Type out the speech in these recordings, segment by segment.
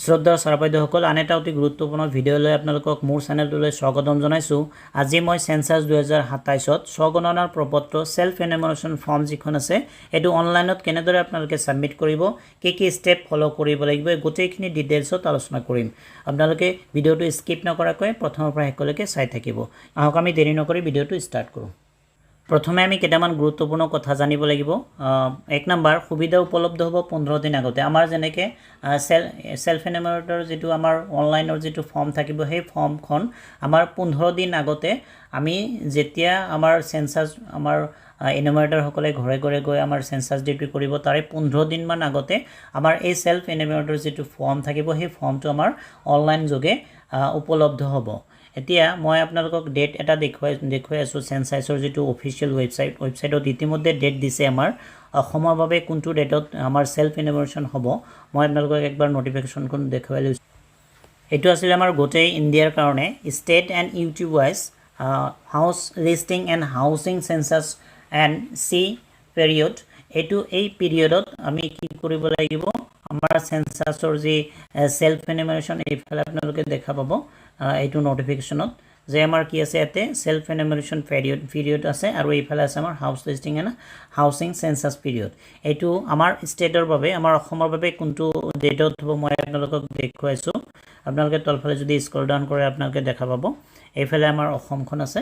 শ্ৰদ্ধা ছাৰ-বাইদেউসকল, আন এটা অতি গুৰুত্বপূৰ্ণ ভিডিঅ'লৈ আপোনালোকক মোৰ চেনেলটোলৈ স্বাগতম জনাইছোঁ। আজি মই সেন্সাছ 2027ত স্বগণনাৰ প্ৰপত্ৰ সেল্ফ এনুমাৰেশ্যন ফৰ্ম যিখন আছে এইটো অনলাইনত কেনেদৰে আপোনালোকে সাবমিট কৰিব, কি ষ্টেপ ফলো কৰিব লাগিব, গোটেইখিনি ডিটেইলছত আলোচনা কৰিম। আপোনালোকে ভিডিঅ'টো স্কিপ নকৰাকৈ প্ৰথমৰ পৰা শেষলৈকে চাই থাকিব। আহক আমি দেৰি নকৰি ভিডিঅ'টো ষ্টাৰ্ট কৰোঁ। প্ৰথমে আমি কেইটামান গুৰুত্বপূৰ্ণ কথা জানিব লাগিব। এক নম্বৰ, সুবিধা উপলব্ধ হ'ব 15 দিন আগতে। আমাৰ যেনেকৈ সেল্ফ এনুমাৰেটৰ যিটো আমাৰ অনলাইনৰ যিটো ফৰ্ম থাকিব, সেই ফৰ্মখন আমাৰ 15 দিন আগতে আমি যেতিয়া আমাৰ সেন্সাছ আমাৰ এনুমাৰেটৰসকলে ঘৰে ঘৰে গৈ আমাৰ সেন্সাছ ডিউটি কৰিব, তাৰে 15 দিনমান আগতে আমাৰ এই সেল্ফ এনুমাৰেটৰ যিটো ফৰ্ম থাকিব, সেই ফৰ্মটো আমাৰ অনলাইন যোগে উপলব্ধ হ'ব। এতিয়া মই আপোনালোকক ডেট এটা দেখুৱাই আছোঁ। সেন্সাছৰ যিটো অফিচিয়েল ৱেবছাইটত ইতিমধ্যে ডেট দিছে আমাৰ অসমৰ বাবে কোনটো ডেটত আমাৰ সেল্ফ এনুমাৰেশ্যন হ'ব। মই আপোনালোকক একবাৰ নটিফিকেশ্যনখন দেখুৱাই লৈছোঁ। এইটো আছিলে আমাৰ গোটেই ইণ্ডিয়াৰ কাৰণে state and UT wise house listing and housing census and C period. এই পিৰিয়ডত আমি কি কৰিব লাগিব, আমাৰ সেন্সাছৰ যি সেল্ফ এনুমাৰেশ্যন এইফালে আপোনালোকে দেখা পাব এইটো নটিফিকেশ্যনত যে আমাৰ কি আছে, ইয়াতে সেল্ফ এনুমাৰেশ্যন পিৰিয়ড আছে আৰু এইফালে আছে আমাৰ house listing and housing census period. এইটো আমাৰ ষ্টেটৰ বাবে, আমাৰ অসমৰ বাবে কোনটো ডেটত হ'ব মই আপোনালোকক দেখুৱাইছোঁ। আপোনালোকে তলফালে যদি স্ক্ৰল ডাউন কৰে আপোনালোকে দেখা পাব এইফালে আমাৰ অসমখন আছে।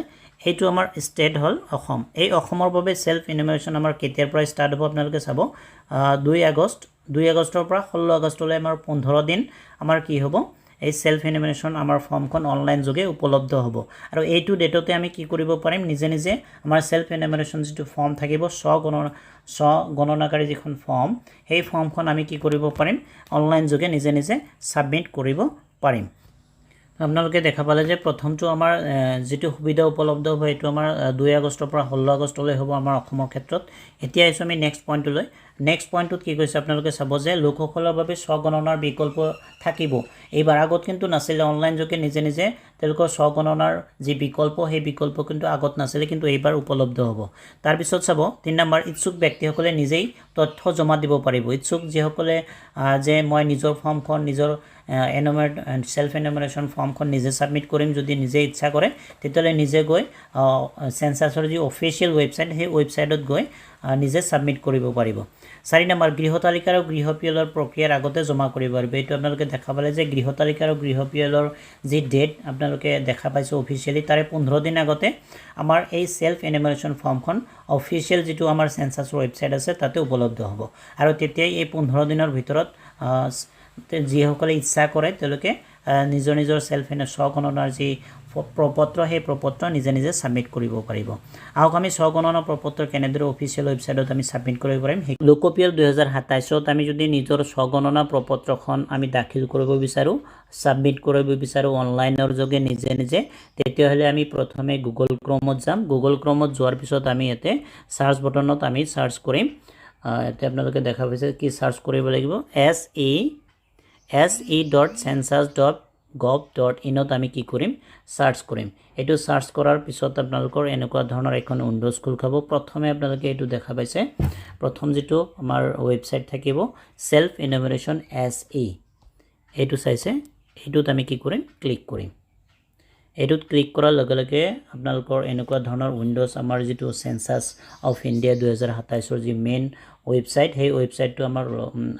এইটো আমাৰ ষ্টেট হ'ল অসম। এই অসমৰ বাবে সেল্ফ এনুমাৰেশ্যন আমাৰ কেতিয়াৰ পৰা ষ্টাৰ্ট হ'ব আপোনালোকে চাব। 2 আগষ্টৰ পৰা 16 আগষ্টলৈ আমাৰ 15 দিন আমাৰ কি হ'ব, এই সেল্ফ এনুমাৰেশ্যন আমাৰ ফৰ্মখন অনলাইন যোগে উপলব্ধ হ'ব। আৰু এইটো ডেটতে আমি কি কৰিব পাৰিম, নিজে নিজে আমাৰ সেল্ফ এনুমাৰেশ্যন যিটো ফৰ্ম থাকিব, স্বগণনাকাৰী যিখন ফৰ্ম, সেই ফৰ্মখন আমি কি কৰিব পাৰিম, অনলাইন যোগে নিজে নিজে সাবমিট কৰিব পাৰিম। আপোনালোকে দেখা পালে যে প্ৰথমটো আমাৰ যিটো সুবিধা উপলব্ধ হ'ব এইটো আমাৰ 2 আগষ্টৰ পৰা 16 আগষ্টলৈ হ'ব আমাৰ অসমৰ ক্ষেত্ৰত। এতিয়া আহিছোঁ আমি নেক্সট পইণ্টটোলৈ। নেক্সট পইণ্টটোত কি কৈছে আপোনালোকে চাব যে লোকসকলৰ বাবে স্বগণনাৰ বিকল্প থাকিব। এইবাৰ আগত কিন্তু নাছিলে, অনলাইন যোগে নিজে নিজে তেওঁলোকৰ স্বগণনাৰ যি বিকল্প, সেই বিকল্প কিন্তু আগত নাছিলে, কিন্তু এইবাৰ উপলব্ধ হ'ব। তাৰপিছত চাব 3 নম্বৰ, ইচ্ছুক ব্যক্তিসকলে নিজেই তথ্য জমা দিব পাৰিব। ইচ্ছুক যিসকলে যে মই নিজৰ ফৰ্মখন, নিজৰ সেল্ফ এনুমাৰেশ্যন ফৰ্মখন নিজে সাবমিট কৰিম, যদি নিজে ইচ্ছা কৰে তেতিয়াহ'লে নিজে গৈ সেন্সাছৰ যি অফিচিয়েল ৱেবছাইট, সেই ৱেবছাইটত গৈ নিজে সাবমিট কৰিব পাৰিব। 4 নম্বৰ, গৃহতালিকা আৰু গৃহপিয়লৰ প্ৰক্ৰিয়াৰ আগতে জমা কৰিব পাৰিব। এইটো আপোনালোকে দেখা পালে যে গৃহতালিকা আৰু গৃহপিয়লৰ যি ডেট আপোনালোকে দেখা পাইছোঁ অফিচিয়েলি, তাৰে 15 দিন আগতে আমাৰ এই সেল্ফ এনুমাৰেশ্যন ফৰ্মখন অফিচিয়েল যিটো আমাৰ সেন্সাছৰ ৱেবছাইট আছে তাতে উপলব্ধ হ'ব। আৰু তেতিয়াই এই 15 দিনৰ ভিতৰত যিসকলে ইচ্ছা কৰে তেওঁলোকে নিজৰ স্বগণনাৰ যি প্ৰপত্ৰ, সেই প্ৰপত্ৰ নিজে নিজে সাবমিট কৰিব পাৰিব। আহক আমি স্বগণনা প্ৰপত্ৰ কেনেদৰে অফিচিয়েল ৱেবছাইটত আমি সাবমিট কৰিব পাৰিম। লোকপিয়ল 2027ত আমি যদি নিজৰ স্বগণনা প্ৰপত্ৰখন আমি দাখিল কৰিব বিচাৰোঁ, সাবমিট কৰিব বিচাৰোঁ অনলাইনৰ যোগে নিজে নিজে, তেতিয়াহ'লে আমি প্ৰথমে গুগল ক্ৰমত যাম। গুগল ক্ৰমত যোৱাৰ পিছত আমি ইয়াতে চাৰ্চ বটনত আমি চাৰ্চ কৰিম। ইয়াতে আপোনালোকে দেখা পাইছে কি চাৰ্চ কৰিব লাগিব, se.census.gov.in আমি কি কৰিম, চাৰ্চ কৰিম। এইটো চাৰ্চ কৰাৰ পিছত আপোনালোকৰ এনেকুৱা ধৰণৰ এখন উইণ্ডোজ খোল খাব। প্ৰথমে আপোনালোকে এইটো দেখা পাইছে, প্ৰথম যিটো আমাৰ ৱেবছাইট থাকিব সেল্ফ এনুমাৰেশ্যন SE, এইটো চাইছে, এইটোত আমি কি কৰিম, ক্লিক কৰিম। এইটোত ক্লিক কৰাৰ লগে লগে আপোনালোকৰ এনেকুৱা ধৰণৰ উইণ্ডোজ, আমাৰ যিটো সেন্সাছ অফ ইণ্ডিয়া 2027ৰ যি মেইন ৱেবছাইট, সেই ৱেবছাইটটো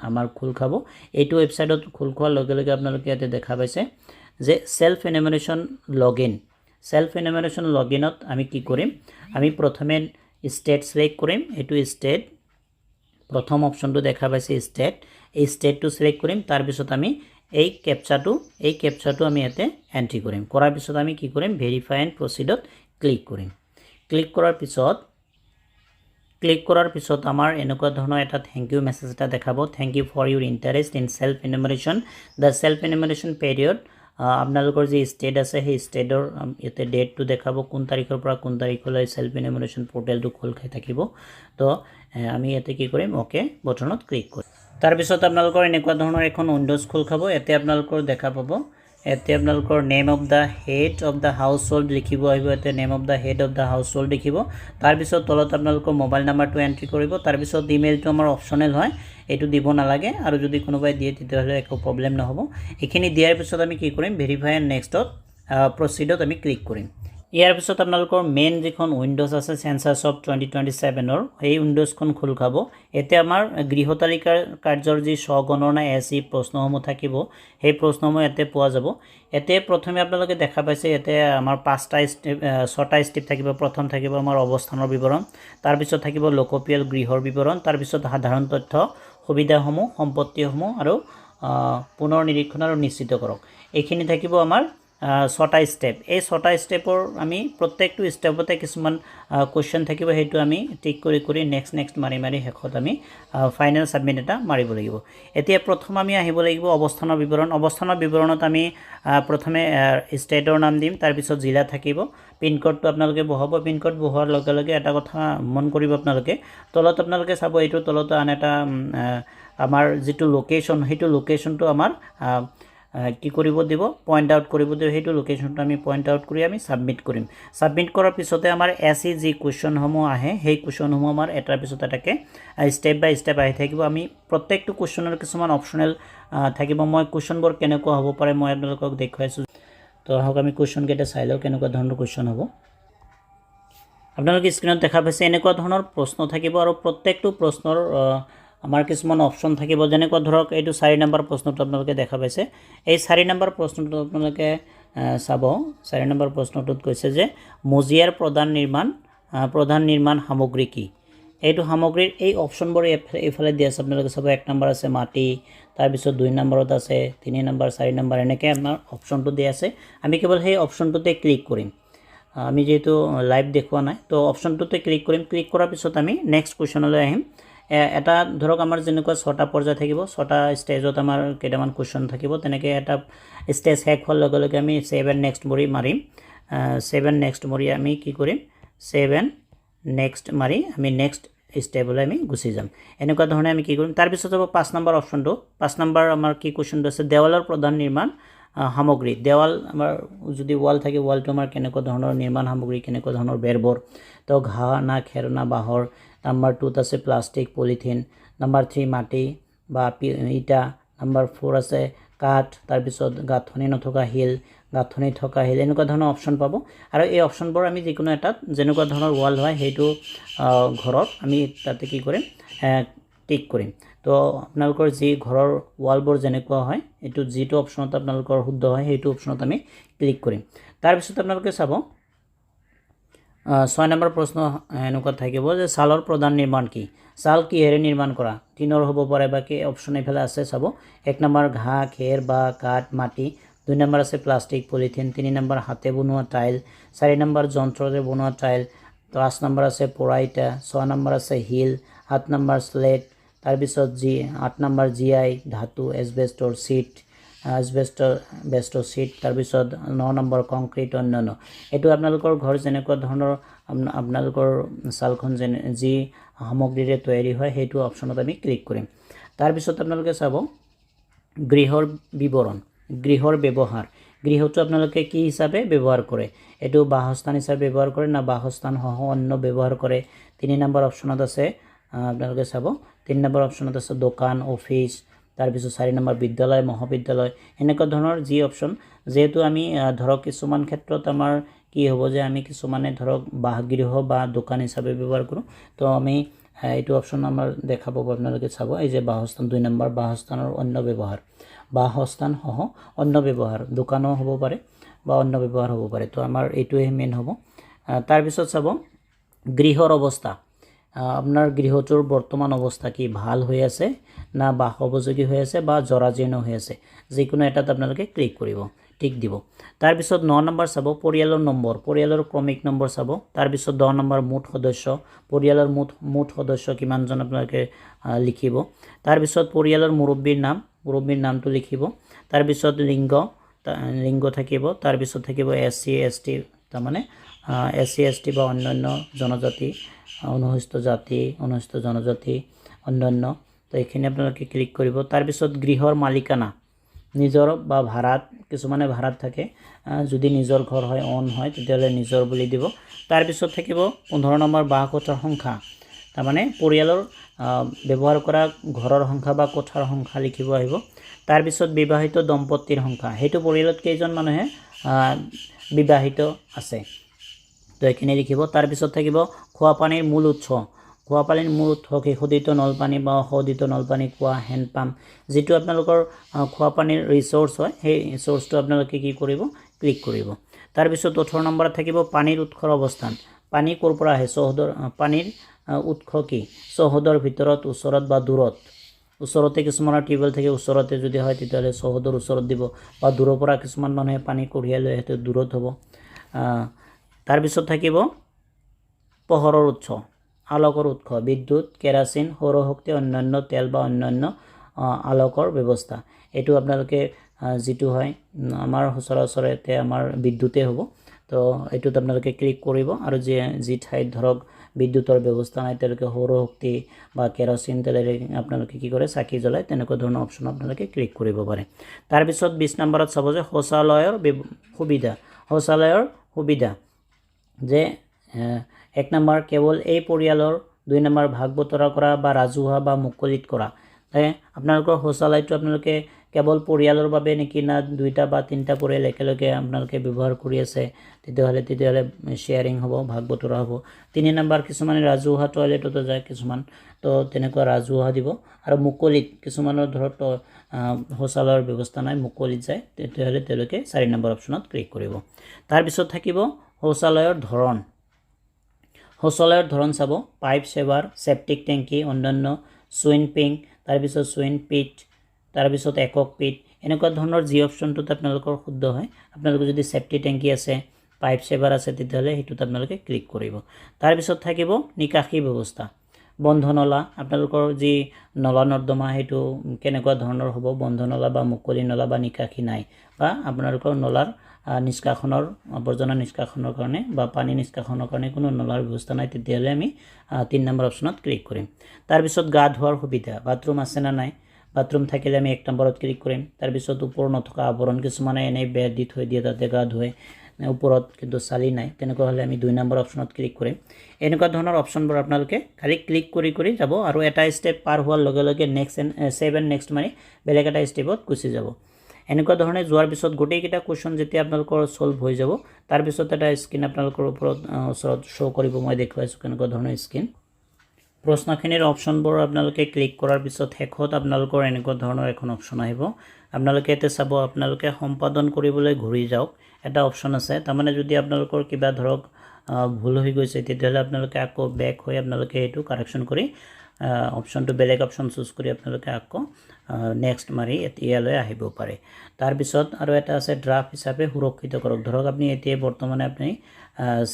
আমাৰ খোল খাব। এইটো ৱেবছাইটত খোল খোৱাৰ লগে লগে আপোনালোকে ইয়াতে দেখা পাইছে যে সেল্ফ এনুমাৰেশ্যন লগইনত আমি কি কৰিম, আমি প্ৰথমে ষ্টেট ছিলেক্ট কৰিম। এইটো ষ্টেট, প্ৰথম অপশ্যনটো দেখা পাইছে ষ্টেট, এই ষ্টেটটো ছিলেক্ট কৰিম। তাৰপিছত আমি এই কেপচাটো আমি ইয়াতে এণ্ট্ৰি কৰিম। কৰাৰ পিছত আমি কি কৰিম, ভেৰিফাই এণ্ড প্ৰচিডত ক্লিক কৰিম। ক্লিক কৰাৰ পিছত আমাৰ এনেকুৱা ধৰণৰ এটা থেংক ইউ মেছেজ এটা দেখাব। Thank you for your interest in self enumeration. The self enumeration period, আপোনালোকৰ যি ষ্টেট আছে সেই ষ্টেটৰ ইয়াতে ডেটটো দেখাব, কোন তাৰিখৰ পৰা কোন তাৰিখলৈ সেল্ফ এনুমাৰেশ্যন পৰ্টেলটো খোল খাই থাকিব। তো আমি ইয়াতে কি কৰিম, অ'কে বটনত ক্লিক কৰিম। তাৰপিছত আপোনালোকৰ এনেকুৱা ধৰণৰ এখন উইণ্ডোজ খোল খাব। ইয়াতে আপোনালোকৰ দেখা পাব ইয়াতে আপোনালোকৰ name of the head of the house hold লিখিব আহিব ইয়াতে name of the head of the house hold লিখিব তাৰপিছত তলত আপোনালোকৰ মোবাইল নাম্বাৰটো এণ্ট্ৰি কৰিব তাৰপিছত ইমেইলটো আমাৰ অপশ্যনেল হয় এইটো দিব নালাগে আৰু যদি কোনোবাই দিয়ে তেতিয়াহ'লে একো প্ৰব্লেম নহ'ব এইখিনি দিয়াৰ পিছত আমি কি কৰিম ভেৰিফাই এণ্ড নেক্সটত প্ৰচিডত আমি ক্লিক কৰিম ইয়াৰ পিছত আপোনালোকৰ মেইন যিখন উইণ্ডোজ আছে সেন্সাস অফ 2027 এই উইণ্ডোজখন খোল খাব এতে আমাৰ গৃহতালিকাৰ কাৰ্যৰ যি স্বগণনা এসি প্ৰশ্নসমূহ থাকিব সেই প্ৰশ্নসমূহ এতে পোৱা যাব এতে প্ৰথমে আপোনালোকে দেখা পাইছে এতে আমাৰ পাঁচটা ষ্টেপ ছটা ষ্টেপ থাকিব প্ৰথম থাকিব আমাৰ অৱস্থানৰ বিৱৰণ তাৰ পিছত থাকিব লোকপিয়ল গৃহৰ বিৱৰণ তাৰ পিছত সাধাৰণ তথ্য সুবিধাসমূহ সম্পত্তিসমূহ আৰু পুনৰ নিৰীক্ষণ আৰু নিশ্চিত কৰক এইখিনি থাকিব আমাৰ ছটা ষ্টেপ এই ছটা ষ্টেপৰ আমি প্ৰত্যেকটো ষ্টেপতে কিছুমান কোৱেশ্চন থাকিব হেতু আমি টিক কৰি নেক্সট মাৰি হেকত আমি ফাইনাল সাবমিট এটা মাৰিব লাগিব এতিয়া প্ৰথম আমি আহিব লাগিব অৱস্থানৰ বিৱৰণত আমি প্ৰথমে ষ্টেটৰ নাম দিম তাৰ পিছত জিলা থাকিব পিন কোডটো আপোনালোকে বহাব পিন কোড বহোৱাৰ লগে লগে এটা কথা মন কৰিব আপোনালোকে তলত আপোনালোকে চাব এইটো তলত আন এটা আমাৰ যেটো লোকেশন হেতু লোকেশনটো আমাৰ কি কৰিব দিব পয়েন্ট আউট কৰিব দিব হেতু লোকেশনটো আমি পয়েন্ট আউট কৰি আমি সাবমিট কৰিম সাবমিট কৰাৰ পিছতে আমাৰ এসি জি কোৱেশ্চন সমূহ আহে সেই কোৱেশ্চন সমূহ আমাৰ এটাৰ পিছত এটাকে স্টেপ বাই স্টেপ আহি থাকিব আমি প্ৰত্যেকটো কোৱেশ্চনৰ কিছুমান অপচনেল থাকিব মই কোৱেশ্চনবোৰ কেনেকুৱা হ'ব পাৰে মই আপোনালোকক দেখুৱাইছো তো আহক আমি কোৱেশ্চন কেইটা চাই লওঁ কেনেকুৱা ধৰণৰ কোৱেশ্চন হ'ব আপোনালোকে স্ক্ৰিনত দেখা পাইছে এনেকুৱা ধৰণৰ প্ৰশ্ন থাকিব আৰু প্ৰত্যেকটো প্ৰশ্নৰ আমাৰ কিছুমান অপচন থাকিব যেনেকুৱা ধৰক এইটো 4 নম্বৰ প্ৰশ্নটো আপোনালোকে দেখা পাইছে এই 4 নম্বৰ প্ৰশ্নটো আপোনালোকে চাব 4 নম্বৰ প্ৰশ্নটোত কৈছে যে মজিয়াৰ প্ৰধান নিৰ্মাণ সামগ্ৰী কি এইটো সামগ্ৰীৰ এই অপচনবোৰ এফালে দিয়া আছে আপোনালোকে চাব 1 নম্বৰ আছে মাটি তাৰ পিছত 2 নম্বৰত আছে 3 নম্বৰ 4 নম্বৰ এনেকৈ আমাৰ অপচনটো দিয়া আছে আমি কেৱল সেই অপচনটোতে ক্লিক কৰিম আমি যেহেতু লাইভ দেখুৱা নাই তো অপচনটোতে ক্লিক কৰিম ক্লিক কৰাৰ পিছত আমি নেক্সট কোৱেশ্চনলৈ আহিম এটা ধৰক আমাৰ যেনেকুৱা ছটা পৰ্যায় থাকিব ছটা ষ্টেজত আমাৰ কেইটামান কোৱেশ্চন থাকিব তেনেকৈ এটা ষ্টেজ শেষ হোৱাৰ লগে লগে আমি সেভ এণ্ড নেক্সট মাৰিম সেভ এণ্ড নেক্সট মাৰি আমি কি কৰিম সেভ এণ্ড নেক্সট মাৰি আমি নেক্সট ষ্টেপলৈ আমি গুচি যাম এনেকুৱা ধৰণে আমি কি কৰিম তাৰ পিছত হ'ব 5 নম্বৰ অপচনটো 5 নম্বৰ আমাৰ কি কোৱেশ্চনটো আছে দেৱালৰ প্ৰধান নিৰ্মাণ সামগ্ৰী দেৱাল আমাৰ যদি ওয়াল থাকে ওয়ালটো আমাৰ কেনেকুৱা ধৰণৰ নিৰ্মাণ সামগ্ৰী কেনেকুৱা ধৰণৰ বেৰবৰ তো ঘাঁহ না খেৰ না বাঁহৰ নাম্বাৰ 2 আছে প্লাষ্টিক পলিথিন নাম্বাৰ 3 মাটি বা ইটা নাম্বাৰ 4 আছে কাঠ তাৰ পিছত গাঁথনি নথকা হিল গাঁথনি থকা হিল এনেকুৱা ধৰণৰ অপচন পাব আৰু এই অপচনবোৰ আমি যিকোনো এটা যেনেকুৱা ধৰণৰ ওয়াল হয় হেতু ঘৰত আমি তাতে কি কৰিম টিক কৰিম তো আপোনালোকৰ যি ঘৰৰ ওয়ালবোৰ যেনেকুৱা হয় এটো যিটো অপচনত আপোনালোকৰ শুদ্ধ হয় হেতু অপচনত আমি ক্লিক কৰিম তাৰ পিছত আপোনালোকে চাব 6 নম্বৰ প্ৰশ্ন এনেকুৱা থাকিব যে ছালৰ প্ৰধান নিৰ্মাণ কি ছাল কিহেৰে নিৰ্মাণ কৰা টিনৰ হ'ব পাৰে বা কি অপচন এফালে আছে চাব 1 নম্বৰ ঘাঁহ খেৰ বা কাঠ মাটি 2 নম্বৰ আছে প্লাষ্টিক পলিথিন 3 নম্বৰ হাতে বনোৱা টাইল 4 নম্বৰ যন্ত্ৰৰে বনোৱা টাইল 5 নম্বৰ আছে পোৰা ইটা 6 নম্বৰ আছে হিল 7 নম্বৰ স্লেট তাৰ পিছত 8 নম্বৰ জিআই ধাতু এসবেস্টৰ শীট বেস্টৰ শীট তাৰ পিছত 9 নম্বৰ কংক্ৰিট অন্যান্য এটো আপোনালোকৰ ঘৰ যেনেকুৱা ধৰণৰ আপোনালোকৰ সালখন যি সামগ্ৰীৰে তৈয়াৰী হয় হেতু অপচনত আমি ক্লিক কৰিম তাৰ পিছত আপোনালোকে চাব গৃহৰ বিৱৰণ গৃহৰ ব্যৱহাৰ গৃহটো আপোনালোকে কি হিচাপে ব্যৱহাৰ কৰে এটো বাসস্থান হিচাপে ব্যৱহাৰ কৰে না বাসস্থান সহ অন্য ব্যৱহাৰ কৰে 3 নম্বৰ অপচনত আছে আপোনালোকে চাব 3 নম্বৰ অপচনত আছে দোকান অফিস তাৰ পিছত 4 নম্বৰ বিদ্যালয় মহাবিদ্যালয় এনেকুৱা ধৰণৰ যি অপচন যেহেতু আমি ধৰক কিছুমান ক্ষেত্ৰত আমাৰ কি হ'ব যে আমি কিছুমানে ধৰক বাসগৃহ বা দোকান হিচাপে ব্যৱহাৰ কৰোঁ তো আমি এইটো অপচন আমাৰ দেখা পাব আপোনালোকে চাব এই যে বাসস্থান 2 নম্বৰ বাসস্থানৰ অন্য ব্যৱহাৰ বাসস্থান সহ অন্য ব্যৱহাৰ দোকানো হ'ব পাৰে বা অন্য ব্যৱহাৰ হ'ব পাৰে তো আমাৰ এইটোৱে মেইন হ'ব তাৰ পিছত চাব গৃহৰ অৱস্থা আপনাৰ গৃহটোৰ বৰ্তমান অৱস্থা কি ভাল হৈ আছে না বাসযোগ্য হৈ আছে বা জৰাজীৰ্ণ হৈ আছে যিকোনো এটাত আপোনালোকে ক্লিক কৰিব টিক দিব তাৰ পিছত 9 নম্বৰ চাব পৰিয়ালৰ নম্বৰ পৰিয়ালৰ ক্ৰমিক নম্বৰ চাব তাৰ পিছত 10 নম্বৰ মুঠ সদস্য পৰিয়ালৰ মুঠ সদস্য কিমানজন আপোনালোকে লিখিব তাৰ পিছত পৰিয়ালৰ মুৰব্বীৰ নামটো লিখিব তাৰ পিছত লিংগ থাকিব তাৰ পিছত থাকিব এসসি এসটি তাৰ মানে এসসি এসটি বা অন্যান্য জনজাতি অনুসূচিত জাতি অনুসূচিত জনজাতি অন্যান্য তো এইখিনি আপোনালোকে ক্লিক কৰিব তাৰ পিছত গৃহৰ নিজৰ বা ভাড়াত কিছুমানে ভাড়াত থাকে যদি নিজৰ ঘৰ হয় অন হয় তেতিয়াহ'লে নিজৰ বুলি দিব তাৰপিছত থাকিব 15 নম্বৰ বাহ কোঠাৰ সংখ্যা তাৰমানে পৰিয়ালৰ ব্যৱহাৰ কৰা ঘৰৰ সংখ্যা বা কোঠাৰ সংখ্যা লিখিব আহিব তাৰপিছত বিবাহিত দম্পতিৰ সংখ্যা সেইটো পৰিয়ালত কেইজন মানুহে বিবাহিত আছে তো এখানে লিখিব তাৰপিছত থাকিব খোৱা পানীৰ মূল উৎস খোৱা পানীৰ মূল উৎস কি শোধিত নলপানী বা অশোধিত নলপানী কুঁৱা হেণ্ড পাম্প যেটো আপোনালোকৰ খোৱা পানীৰ ৰিসোৰ্স হয় সেই ৰিসোৰ্সটো আপোনালোকে কি কৰিব ক্লিক কৰিব তাৰপিছত 18 নম্বৰত থাকিব পানীৰ উৎসৰ অৱস্থান পানী ক'ৰ পৰা আহে চহদৰ পানীৰ উৎস কি চহদৰ ভিতৰত ওচৰত বা দূৰত ওচৰতে কিছুমানৰ টিউবৱেল থাকে ওচৰতে যদি হয় তেতিয়াহ'লে চহদৰ ওচৰত দিব বা দূৰৰ পৰা কিছুমান মানুহে পানী কঢ়িয়াই লৈ আহে দূৰত হ'ব তাৰপিছত থাকিব পোহৰৰ উৎস আলোকৰ উৎস বিদ্যুৎ কেৰাচিন সৌৰশক্তি অন্যান্য তেল বা অন্যান্য আলোকৰ ব্যৱস্থা এটো আপোনালোকে যেটো হয় আমাৰ সচৰাচৰতে আমাৰ বিদ্যুতে হ'ব তো এটোত আপোনালোকে ক্লিক কৰিব আৰু যি ঠাইত ধৰক বিদ্যুতৰ ব্যৱস্থা নাই তেওঁলোকে সৌৰশক্তি বা কেৰাচিন তেলেৰে আপোনালোকে কি কৰে চাকি জ্বলাই তেনেকুৱা ধৰণৰ অপচন আপোনালোকে ক্লিক কৰিব পাৰে তাৰপিছত 20 নম্বৰত চাব যে শৌচালয়ৰ সুবিধা যে 1 নম্বৰ কেৱল এই পৰিয়ালৰ 2 নম্বৰ ভাগ বতৰা কৰা বা ৰাজহুৱা বা মুকলিত কৰা আপোনালোকৰ শৌচালয়টো আপোনালোকে কেৱল পৰিয়ালৰ বাবে নেকি না দুইটা বা তিনটা পৰিয়াল একেলগে আপোনালোকে ব্যৱহাৰ কৰি আছে তেতিয়াহ'লে শেয়াৰিং হ'ব ভাগ বতৰা হ'ব 3 নম্বৰ কিছুমানে ৰাজহুৱা টয়লেটতো যায় কিছুমান তো তেনেকুৱা ৰাজহুৱা দিব আৰু মুকলিত কিছুমানৰ ধৰক শৌচালয়ৰ ব্যৱস্থা নাই মুকলিত যায় তেতিয়াহ'লে তেওঁলোকে 4 নম্বৰ অপচনত ক্লিক কৰিব তাৰপিছত থাকিব শৌচালয়ৰ ধৰণ চাব পাইপ সেৱাৰ সেপ্টিক টেংকি অন্যান্য সুইন পিং তাৰপিছত সুইন পিট তাৰপিছত একক পিট এনেকুৱা ধৰণৰ যি অপচনটোত আপোনালোকৰ শুদ্ধ হয় আপোনালোকৰ যদি সেপ্টিক টেংকি আছে পাইপ সেৱাৰ আছে তেতিয়াহ'লে হেতুত আপোনালোকে ক্লিক কৰিব তাৰপিছত থাকিব নিকাশী ব্যৱস্থা বন্ধ নলা আপোনালোকৰ যি নলা নৰ্দমা হেতু কেনেকুৱা ধৰণৰ হ'ব বন্ধ নলা বা মুকলি নলা বা নিকাশী নাই বা আপোনালোকৰ নলাৰ নিষ্কাশনৰ আৱৰ্জনা নিষ্কাশনৰ কাৰণে বা পানী নিষ্কাশনৰ কাৰণে কোনো নলাৰ ব্যৱস্থা নাই তেতিয়াহ'লে আমি 3 নম্বৰ অপচনত ক্লিক কৰিম তাৰপিছত গা ধোৱাৰ সুবিধা বাথৰুম আছে না নাই বাথৰুম থাকিলে আমি 1 নম্বৰত ক্লিক কৰিম তাৰপিছত ওপৰত নথকা আৱৰণ কিছুমানে এনে বেৰ দি থৈ দিয়ে তাতে গা ধুৱে ওপৰত কিন্তু চালি নাই তেনেকুৱা হলে আমি 2 নম্বৰ অপচনত ক্লিক কৰিম এনেকুৱা ধৰণৰ অপচনবোৰ আপোনালোকে খালি ক্লিক কৰি যাব আৰু এটা স্টেপ পাৰ হোৱাৰ লগে লগে নেক্সট সেভ এণ্ড নেক্সট মানে বেলেগ এটা স্টেপত গুচি যাব এনেকুৱা ধৰণে যোৱাৰ পিছত গোটেইকেইটা কোৱেশ্চন যেতিয়া আপোনালোকৰ সলভ হৈ যাব তাৰ পিছত এটা স্ক্ৰীন আপোনালোকৰ ওচৰত শো কৰিব মই দেখুৱাইছো কেনেকুৱা ধৰণৰ স্ক্ৰীন প্ৰশ্নখিনিৰ অপচনবোৰ আপোনালোকে ক্লিক কৰাৰ পিছত শেষত আপোনালোকৰ এনেকুৱা ধৰণৰ এখন অপচন আহিব আপোনালোকে এতে চাব আপোনালোকে সম্পাদন কৰিবলৈ ঘূৰি যাওক এটা অপচন আছে তাৰমানে যদি আপোনালোকৰ কিবা ধৰক ভুল হৈ গৈছে তেতিয়াহ'লে আপোনালোকে আকৌ বেক হৈ আপোনালোকে এটো কাৰেকচন কৰি অপচনটো বেলেগ অপচন চুজ কৰি আপোনালোকে আকৌ নেক্সট মাৰি ইয়ালৈ আহিব পাৰে তাৰ পিছত আৰু এটা আছে ড্ৰাফট হিচাপে সুৰক্ষিত কৰক ধৰক আপুনি এতিয়া বৰ্তমানে আপুনি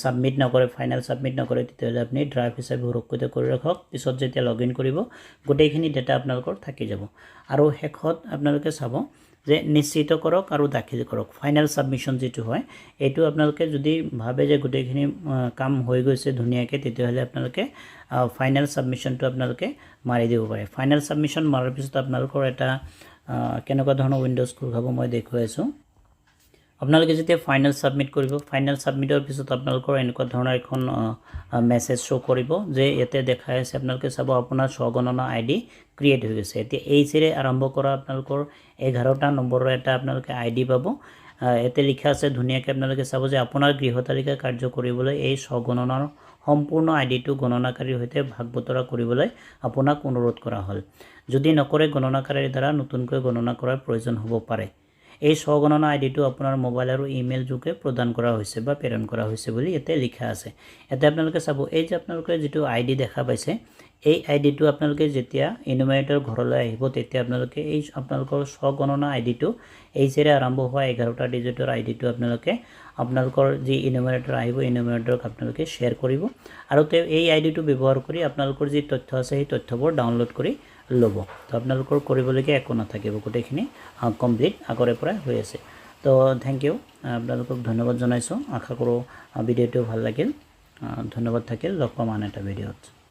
সাবমিট নকৰে ফাইনাল সাবমিট নকৰে তেতিয়াহ'লে আপুনি ড্ৰাফট হিচাপে সুৰক্ষিত কৰি ৰাখক পিছত যেতিয়া লগইন কৰিব গোটেইখিনি ডেটা আপোনালোকৰ থাকি যাব আৰু শেষত আপোনালোকে চাব যে নিশ্চিত কৰক আৰু দাখিল কৰক ফাইনাল সাবমিশন যেটো হয় এটো আপোনালোকে যদি ভাবে যে গোটেইখিনি কাম হৈ গৈছে ধুনিয়াকে তেতিয়াহ'লে আপোনালোকে ফাইনাল সাবমিশনটো আপোনালোকে মাৰি দিব পাৰে ফাইনাল সাবমিশন মাৰাৰ পিছত আপোনালোকৰ এটা কেনেকুৱা ধৰণৰ উইন্ডোজ খোল খাব মই দেখুৱাইছো আপোনালোকে যেতিয়া ফাইনাল সাবমিট কৰিব ফাইনাল সাবমিটৰ পিছত আপোনালোকৰ এনেকুৱা ধৰণৰ এখন মেছেজ শো কৰিব যে ইয়াতে দেখাই আছে আপোনালোকে চাব আপোনাৰ স্বগণনা আইডি ক্ৰিয়েট হৈ গৈছে এতিয়া এই চিৰে আৰম্ভ কৰা আপোনালোকৰ 11টা নম্বৰৰ এটা আপোনালোকে আইডি পাব এতে লিখা আছে ধুনিয়াকে আপোনালোকে চাব যে আপোনাৰ গৃহতালিকা কাৰ্য কৰিবলৈ এই স্বগণনাৰ সম্পূৰ্ণ আইডিটো গণনাকাৰীৰ হৈতে ভাগ বতৰা কৰিবলৈ আপোনাক অনুৰোধ কৰা হল যদি নকৰে গণনাকাৰীৰ দ্বাৰা নতুনকৈ গণনা কৰাৰ প্ৰয়োজন হ'ব পাৰে এই স্বগণনা আইডিটো আপোনাৰ মোবাইল আৰু ইমেইল যোগে প্ৰদান কৰা হৈছে বা প্ৰেৰণ কৰা হৈছে বুলি এতে লিখা আছে এতে আপোনালোকে চাব এই যে আপোনালোকে যেটো আইডি দেখা পাইছে এই আইডিটো আপোনালোকে যেতিয়া এনুমাৰেটৰ ঘৰলৈ আহিব তেতিয়া আপোনালোকে এই আপোনালোকৰ স্বগণনা আইডিটো এই যে আৰম্ভ হোৱা 11টা ডিজিটৰ আইডিটো আপোনালোকে আপোনালোকৰ যি এনুমাৰেটৰ আহিব এনুমাৰেটৰক আপোনালোকে শেয়াৰ কৰিব আৰু এই আইডিটো ব্যৱহাৰ কৰি আপোনালোকৰ যি তথ্য আছে সেই তথ্যবোৰ ডাউনলোড কৰি লব তো আপোনালোকৰ কৰিবলগীয়া একো নাথাকিব গোটেইখিনি কমপ্লিট আগৰে পৰা হৈ আছে তো থ্যাংক ইউ আপোনালোকক ধন্যবাদ জনাইছো আশা কৰো ভিডিওটো ভাল লাগিল ধন্যবাদ থাকিল লগ পাম আন এটা ভিডিওত